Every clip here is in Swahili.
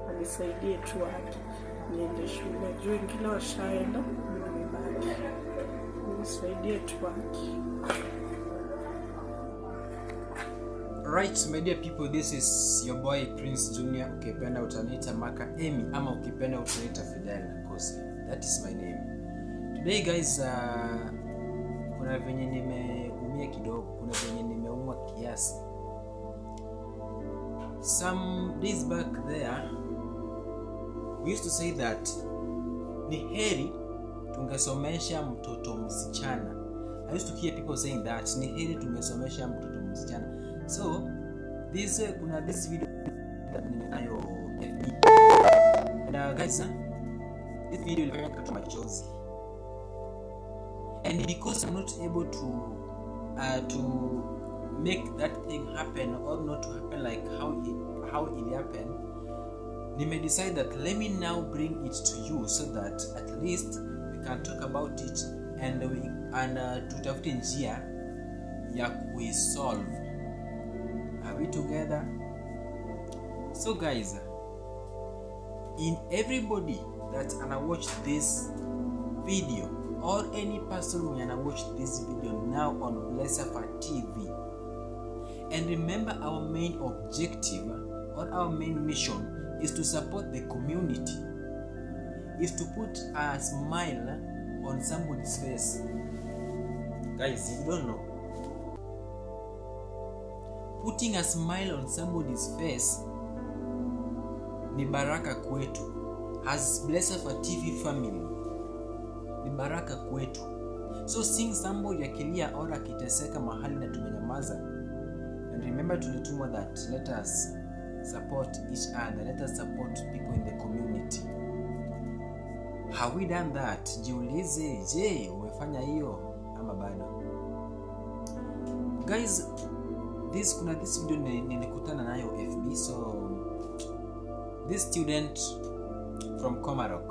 anisaidie tu haki niende shule. Juu wengine washaenda, mimi nimebaki. Nisaidie tu haki. Right, my dear people, this is your boy Prince Junior. Ukipenda utaniita Maka Emi ama ukipenda utaniita Fidel Kosi. That is my name. Today guys, kuna venye nimeumia kidogo, kuna venye nimeumwa kiasi. Some days back there, we used to say that ni heri tungesomesha mtoto msichana. I used to hear people saying that ni heri tungesomesha mtoto msichana. So kuna this video that ninayo FB. And guys, this video is very cut my choice. And because I'm not able to make that thing happen or not to happen like how it happened, I decide that let me now bring it to you so that at least we can talk about it and tutafute njia ya kuisolve. Are we together? So guys, in everybody that ana watch this video or any person who ana watch this video now on Blessafa TV, and remember our main objective or our main mission is to support the community, is to put a smile on somebody's face. Guys, you don't know, putting a smile on somebody's face ni baraka kwetu. As Blessafa TV family, ni baraka kwetu. So seeing somebody akilia or akiteseka mahali na tumenyamaza, and remember tulitumwa that let us support each other, let us support people in the community. Have we done that? Jiulize, je, umefanya hiyo ama bado? Guys, kuna this video nilikutana nayo FB. So this student from Komarok,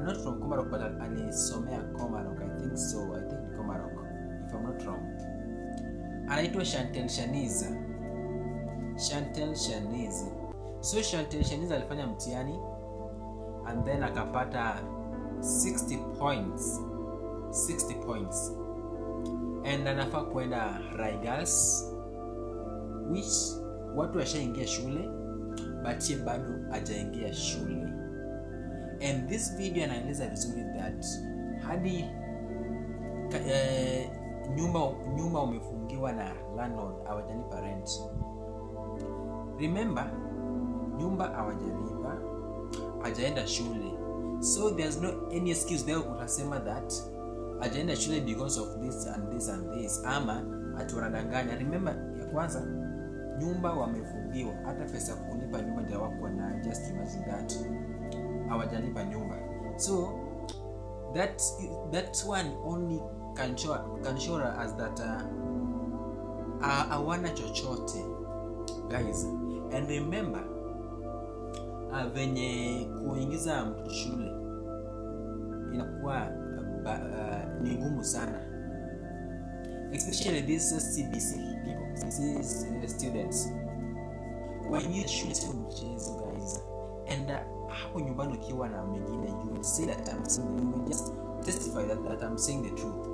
not from Komarok but alisomea Komarok, I think Komarok if I'm not wrong. Anaitwa Chantel Shaniza. So Chantel Shaniza alifanya mtihani and then akapata 60 points and anafaa kwenda Raigas, which watu washaingia shule but ye bado hajaingia shule. And this video anaeleza vizuri that hadi nyumba umefungiwa na landlord, hawajalipa rent. Remember, nyumba hawajalipa, hajaenda shule. So there's no any excuse there kutasema that hajaenda shule because of this and this and this ama aturadanganya. Remember, ya kwanza nyumba wamefungiwa, hata pesa kulipa nyumba ndio wako na, just imagine that hawajalipa nyumba. So that one only can show as that hawana chochote guys. And remember, venye kuingiza mtu shule inakuwa ni ngumu sana, especially these CBC people, these students. When you shule sio mchezo guys. And hapo nyumbani ukiwa na mwingine, you will say that you will just testify that I'm saying the truth.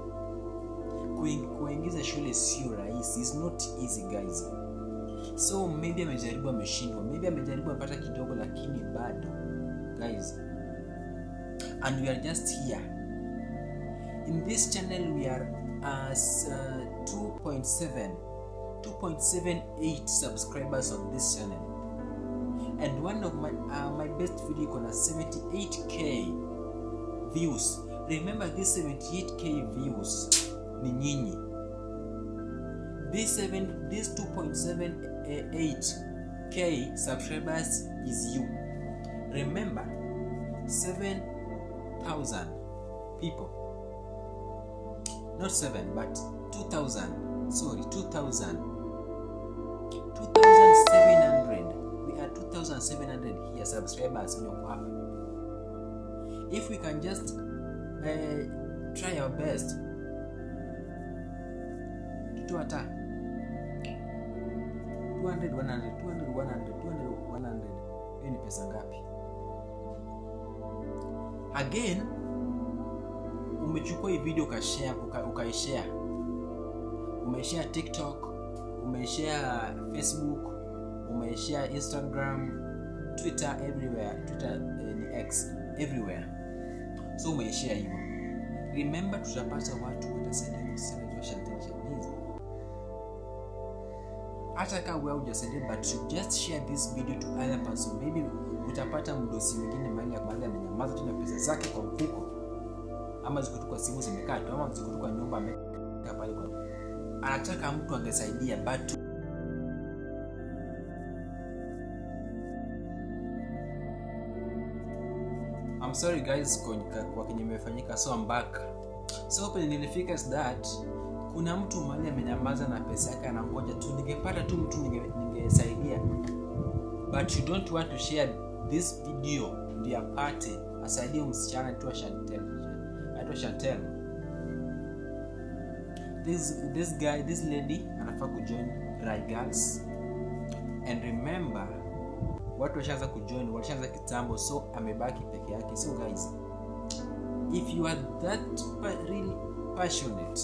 Kuingiza shule sio rahisi, it's not easy guys. So maybe amejaribu ameshindwa, maybe amejaribu apata kidogo lakini bado guys. And we are just here in this channel. We are 2.78 subscribers on this channel, and one of my best video gonna 78k views. Remember, this 78k views ni nyinyi. This 2.78k subscribers is you. Remember, 7,000 people, not 7 but 2,000, sorry, 2,700. We are 2,700 here subscribers in your app. If we can just try our best to attack 200, 100, 200, 100, 200, 100, pesa ngapi? Again, umechukua hii video ukaishare. Umeshare TikTok, umeshare Facebook, umeshare Instagram, Twitter, everywhere. Twitter ni X, everywhere. So umeshare hivyo. Remember, tutapata watu watasaidia msichana wa Chantel Shanice. Hata kama wewe hujasaidia, but you just share this video to other person. Maybe utapata mdosi mwingine mahali amenyamaza tu na pesa zake kwa mfuko, ama ziko tu kwa simu zimekatwa, ama ziko tu kwa nyumba ameweka pale kwa. Anataka mtu angesaidia, but I'm sorry guys kwa kenye imefanyika, so I'm back. So penye nilifika is that kuna mtu mahali amenyamaza na pesa yake anangoja tu ningepata tu mtu ningesaidia, but you don't want to share this video ndio apate asaidie msichana tu Chantel. Aitwa Chantel. This lady anafaa kujoin Rai Girls, and remember watu washaanza kujoin, washaanza kitambo, so amebaki peke yake. So guys, if you are that really passionate,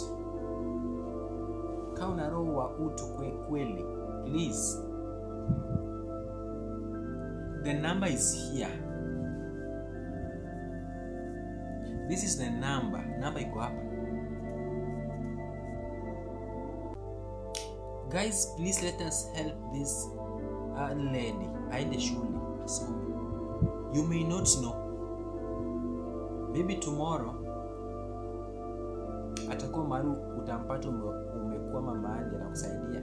kauna roho wa utu kweli, please, the number is here. This is the number iko hapa. Guys, please let us help this lady aende shule asome. You may not know, maybe tomorrow atakuwa mahali utampata umekwama mahali anakusaidia.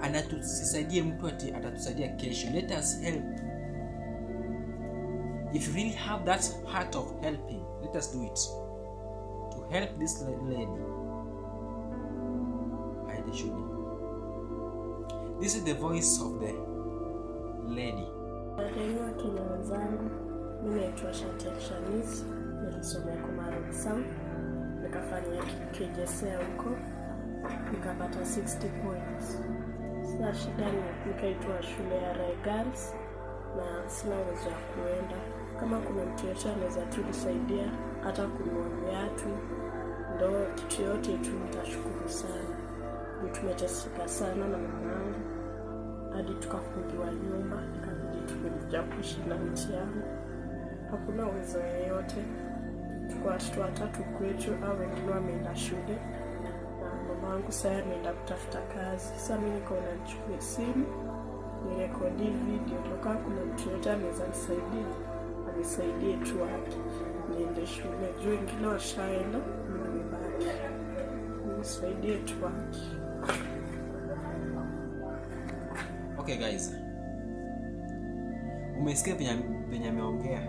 Anatusaidie mtu atatusaidia kesho. Let us help. If you really have that heart of helping, let us do it to help this lady aende shule. This is the voice of the lady. Walimu Kenya wenzangu, mimi naitwa Chantel Shanice, nilisomea Komarock South, nikafanya KJSEA huko, nikapata 60 points. Sasa shida ni nikaitwa shule ya Rai Girls na sina uwezo wa kuenda. Kama kuna mtu yeyote anaweza tunisaidia hata kununua viatu, ndo kitu yote tu, nitashukuru sana. Tumeteseka sana na mamangu hadi tukafungiwa nyumba, ikabidi tukuja kuishi na mtiani. Hakuna uwezo yoyote. Tuko watoto watatu kwetu, au wengine wameenda shule, na mamangu sasa ameenda kutafuta kazi. Sasa mimi niko na nichukue simu nirekodi video, kama kuna mtu yote anaweza nisaidia, anisaidie tu haki niende shule. Juu wengine washaenda, mimi nimebaki. Nisaidie tu haki. Okay guys, umesikia venye ameongea.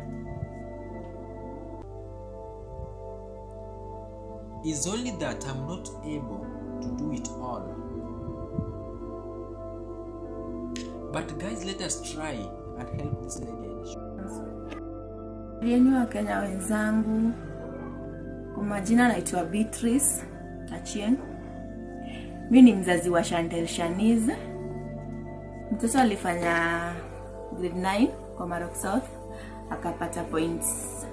It's only that I'm not able to do it all, but guys, let us try and help this lady. Walimu wa Kenya wenzangu, kwa majina naitwa Beatrice Achieng. Mimi ni mzazi wa Chantel Shanice. Mtoto alifanya grade 9 kwa Komarock South, akapata points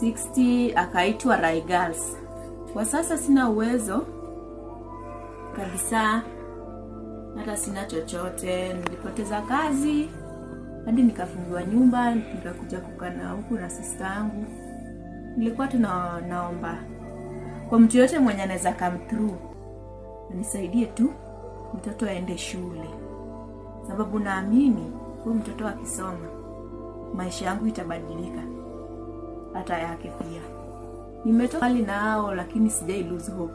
60, akaitwa Rai Girls. Kwa sasa sina uwezo kabisa, hata sina chochote. Nilipoteza kazi hadi nikafungiwa nyumba, nikakuja kukana huku na sister yangu. Nilikuwa tunaomba kwa mtu yote mwenye anaweza come through anisaidie tu mtoto aende shule, sababu naamini huyu mtoto akisoma maisha yangu itabadilika, hata yake pia. Nimetoka hali nao, lakini sijai lose hope.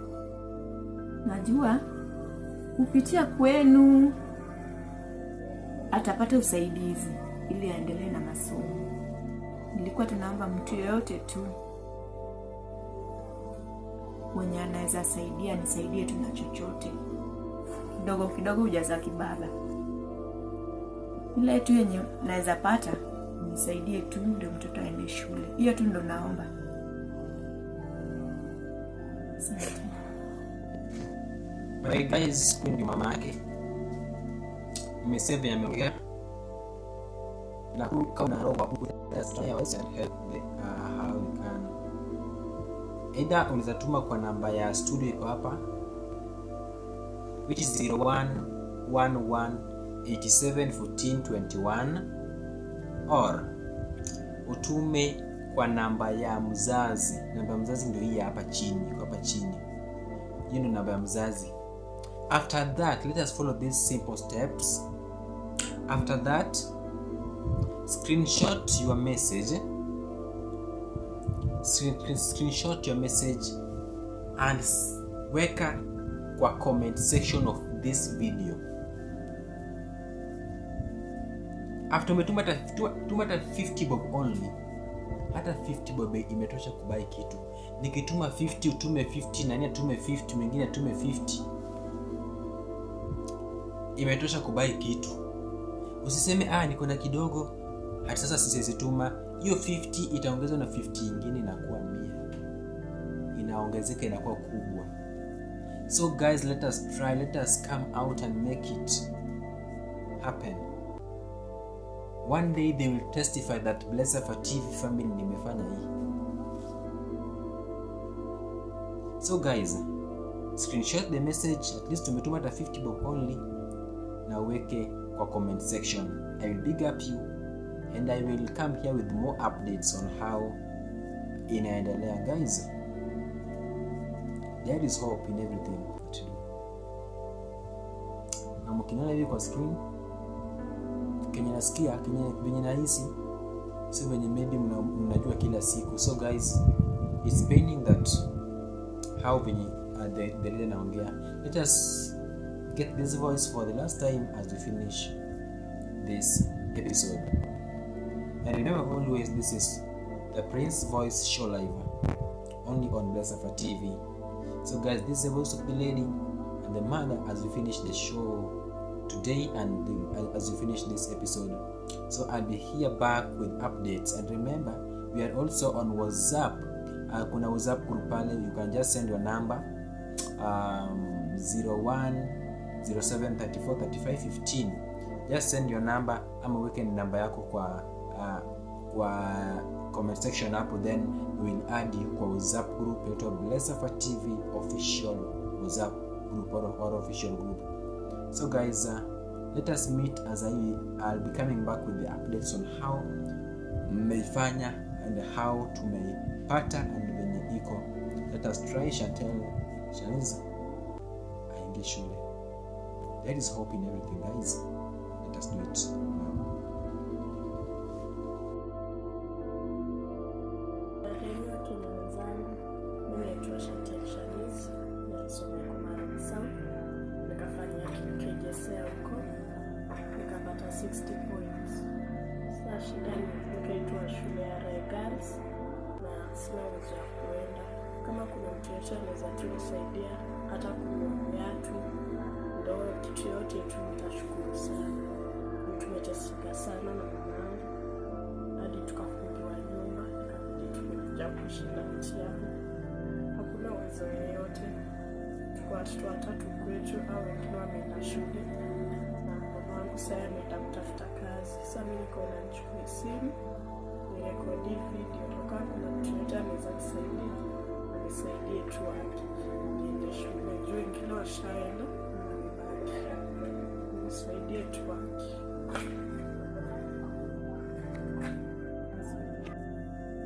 Najua kupitia kwenu atapata usaidizi ili aendelee na masomo. Nilikuwa tunaomba mtu yote tu mwenye anaweza saidia nisaidie tu na chochote kidogo kidogo, ujaza kibaba. Ile tu yenye naweza pata nisaidie tu ndio mtoto aende shule. Hiyo tu ndo naomba. Asante. Bye guys, kundi mama yake. Mmesave ameongea. na kama na roho huko try and help how you can. Either unaweza tuma kwa namba ya studio iko hapa, which is 0111871421, or utume kwa namba ya mzazi. Namba ya mzazi ndio hii hapa chini, iko hapa chini. Hiyo ndio namba ya mzazi. After that, let us follow these simple steps. After that, screenshot your message. Screenshot your message and weka kwa comment section of this video. After umetuma hata 50 bob only, hata 50 bob imetosha kubai kitu. Nikituma 50 utume 50, nani atume 50, mwingine atume 50, imetosha kubai kitu. Usiseme niko na kidogo hata sasa sisituma. Hiyo 50 itaongezwa na 50 nyingine inakuwa 100, inaongezeka inakuwa kubwa. So guys, let us try, let us come out and make it happen. One day they will testify that Blessed TV family nimefanya hii. So guys, screenshot the message, at least umetuma hata 50 bob only, na uweke kwa comment section. I will big up you and I will come here with more updates on how inaendelea. Guys, there is hope in everything that you do. Na mkiniona hivi kwa screen, kenye nasikia, kenye nahisi, sio venye maybe mnajua kila siku. So guys, it's paining that how venye the leader naongea. Let us get this voice for the last time as we finish this episode. And remember always, this is the Prince Voice Show live, only on Blessed TV. So guys, this is the voice of the lady and the mother as we finish the show today and as we finish this episode. So I'll be here back with updates. And remember, we are also on WhatsApp. Kuna WhatsApp group pale, you can just send your number 0107343515. Just send your number ama weke namba yako kwa comment section hapo, then we will add you kwa WhatsApp group yetu Blessed TV official WhatsApp group or official group. So guys, let us meet as I'll be coming back with the updates on how mmeifanya and how tumeipata and venye iko. Let us try Shanice aingie shule. There is hope in everything, guys. Let us do it now. Nikapata 60 points. Sasa shida nikaitwa shule ya Regals na sina uwezo wa kuenda. Kama kuna mtu yote anaweza tunisaidia hata kununua viatu, ndio kitu yote tu, nitashukuru sana. Tumeteseka sana na mwanangu hadi tukafungiwa nyumba, ikabidi tumekuja kushinda mtihani. Hakuna uwezo yoyote. Tuko watoto watatu kwetu, au wengine wameenda shule. Sasa nitamtafuta kazi. Sasa mimi niko na nichukue simu, nirekodi video, kama kuna mtu yote anaweza kusaidia, anisaidie tu hapo. Niende shule, juu wengine washaenda, nisaidie tu hapo.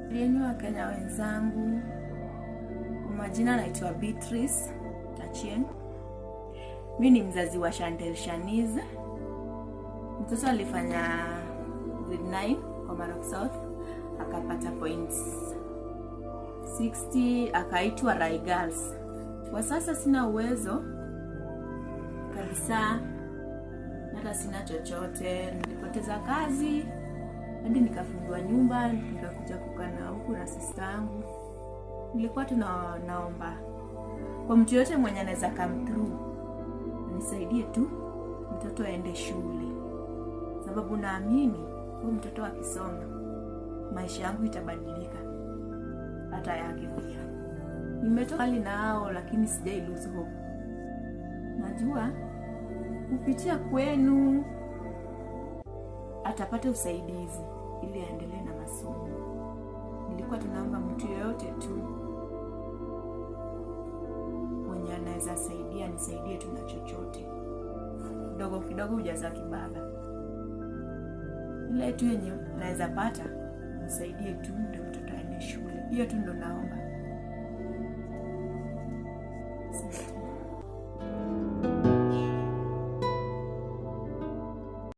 Lienyu wa Kenya wenzangu, kwa majina naitwa Beatrice Tachien. Mimi ni mzazi wa Chantel Shanice. Mtoto alifanya grade 9 kwa Narok South, akapata points 60, akaitwa Regals. Kwa sasa sina uwezo kabisa, hata sina chochote. Nilipoteza kazi hadi nikafungiwa nyumba, nikakuja kukana huku na sister yangu. Nilikuwa tunaomba kwa mtu yote mwenye anaweza come through nisaidie tu mtoto aende shule, sababu naamini huyu mtoto akisoma maisha yangu itabadilika, hata yake pia. Nimetoka hali nao, lakini sijai lose hope. Najua kupitia kwenu atapata usaidizi ili aendelee na masomo. Nilikuwa tunaomba mtu yoyote tu mwenye anaweza saidia, nisaidie tu na chochote kidogo kidogo, hujaza kibaba. Ile tu yenye naweza pata nisaidie tu ndio mtoto aende shule. Hiyo tu ndo naomba.